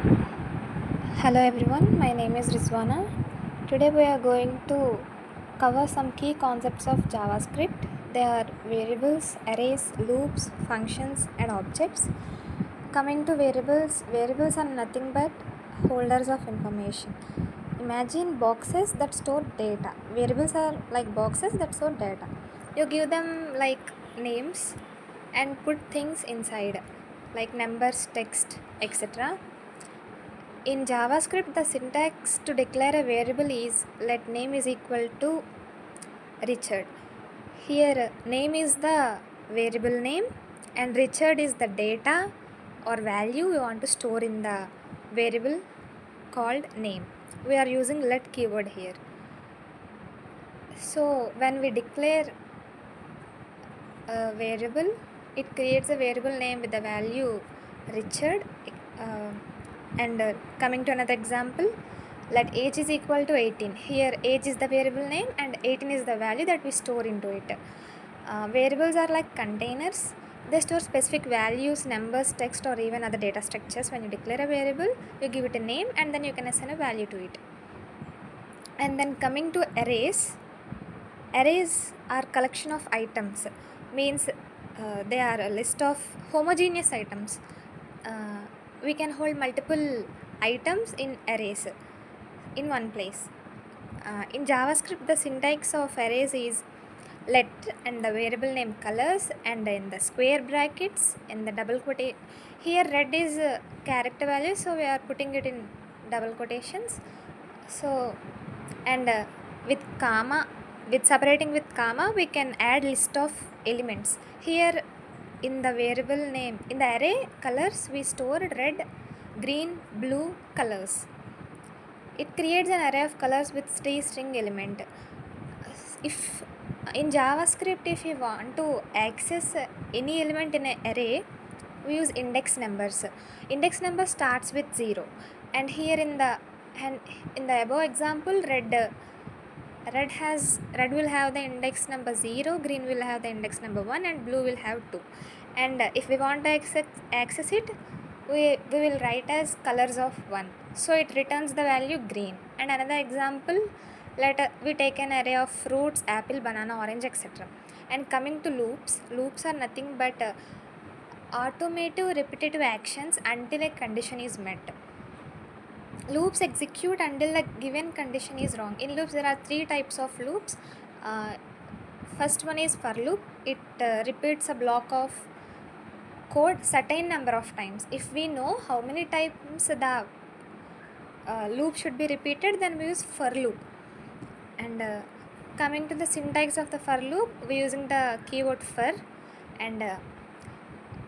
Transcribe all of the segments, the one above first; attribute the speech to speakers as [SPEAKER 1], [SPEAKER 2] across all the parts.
[SPEAKER 1] Hello everyone, my name is Rizwana. Today we are going to cover some key concepts of JavaScript. They are variables, arrays, loops, functions, and objects. Coming to variables, variables are nothing but holders of information. Imagine boxes that store data. Variables are like boxes that store data. You give them like names and put things inside like numbers, text, etc. In JavaScript, the syntax to declare a variable is let name is equal to Richard. Here, name is the variable name and Richard is the data or value we want to store in the variable called name. We are using let keyword here. So, when we declare a variable, it creates a variable name with the value Richard. Uh, and coming to another example, let age is equal to 18. Here age is the variable name and 18 is the value that we store into it. Variables are like containers. They store specific values, numbers, text, or even other data structures. When you declare a variable, you give it a name and then you can assign a value to it. And then coming to arrays, arrays are collection of items, means they are a list of homogeneous items. We can hold multiple items in arrays in one place. In JavaScript, the syntax of arrays is let and the variable name colors and in the square brackets in the double quotation. Here red is character value, so we are putting it in double quotations. So and with comma, with separating with comma, we can add list of elements. Here in the variable name, in the array colors, we stored red, green, blue colors. It creates an array of colors with string element. If in JavaScript, if you want to access any element in an array, we use index numbers. Index number starts with 0, and here in the above example, red will have the index number 0, green will have the index number 1, and blue will have 2. And if we want to access it, we will write as colors of 1, so it returns the value green. And another example, we take an array of fruits, apple, banana, orange, etc. And coming to loops are nothing but automative repetitive actions until a condition is met. Loops execute until the given condition is wrong. In loops, there are three types of loops. First one is for loop. It repeats a block of code certain number of times. If we know how many times the loop should be repeated, then we use for loop. And coming to the syntax of the for loop, we are using the keyword for. And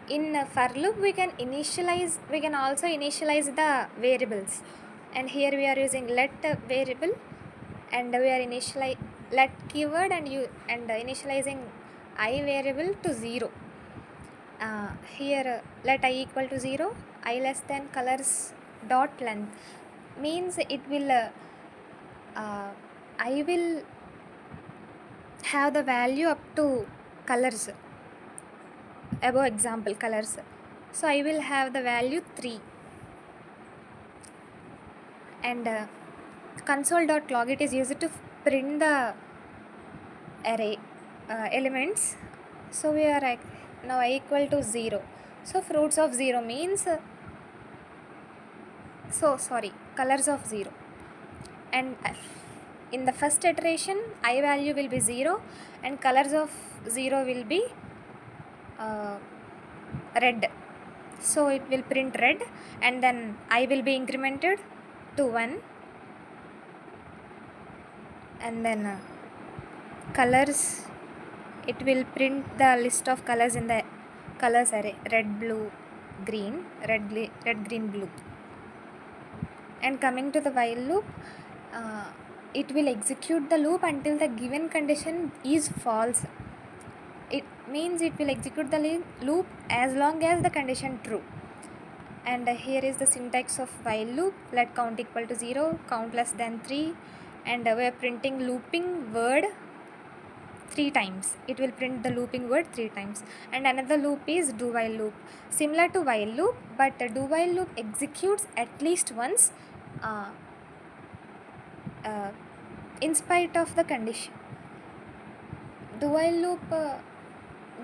[SPEAKER 1] in for loop, we can also initialize the variables. And here we are using let variable, and we are let keyword and initializing I variable to 0. Here let I equal to 0, I less than colors dot length, means it will I will have the value up to colors, above example colors, so I will have the value 3. And console.log, it is used to print the array elements. So we are now I equal to 0, so fruits of 0 means colors of 0. And in the first iteration, I value will be 0 and colors of 0 will be red, so it will print red. And then I will be incremented to 1, and then colors, it will print the list of colors in the colors array: red, blue, green, red, green, blue. And coming to the while loop, it will execute the loop until the given condition is false. It means it will execute the loop as long as the condition true. And here is the syntax of while loop: let count equal to 0, count less than 3, and we are printing looping word 3 times. It will print the looping word 3 times. And another loop is do while loop, similar to while loop, but the do while loop executes at least once in spite of the condition. Do while loop,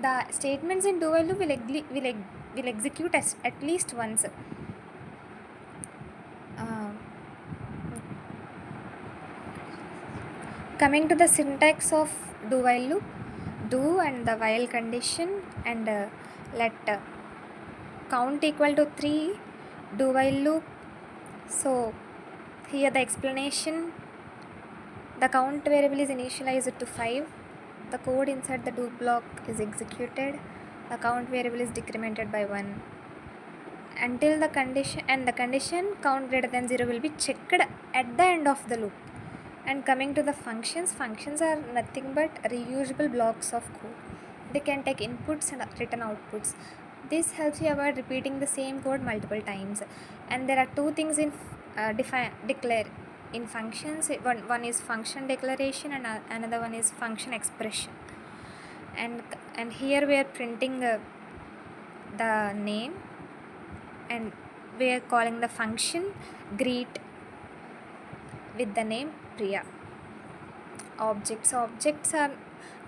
[SPEAKER 1] the statements in do while loop will execute at least once. Coming to the syntax of do while loop, do and the while condition, and let count equal to 3, do while loop. So here the explanation, the count variable is initialized to 5, the code inside the do block is executed, the count variable is decremented by 1 until the condition, and the condition count greater than 0 will be checked at the end of the loop. And coming to the functions, functions are nothing but reusable blocks of code. They can take inputs and return outputs. This helps you avoid repeating the same code multiple times. And there are two things in declare in functions. One is function declaration and another one is function expression. And here we are printing the name, and we are calling the function greet with the name Priya. Objects are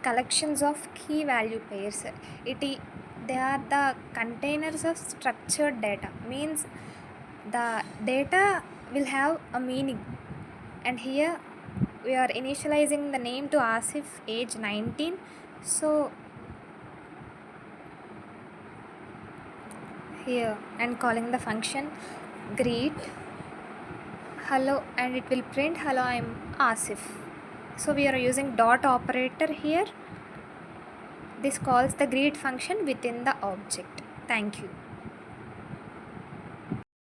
[SPEAKER 1] collections of key value pairs. They are the containers of structured data, means the data will have a meaning. And here we are initializing the name to Asif, age 19. So here and calling the function greet hello, and it will print hello, I am Asif. So we are using dot operator here. This calls the greet function within the object. Thank you.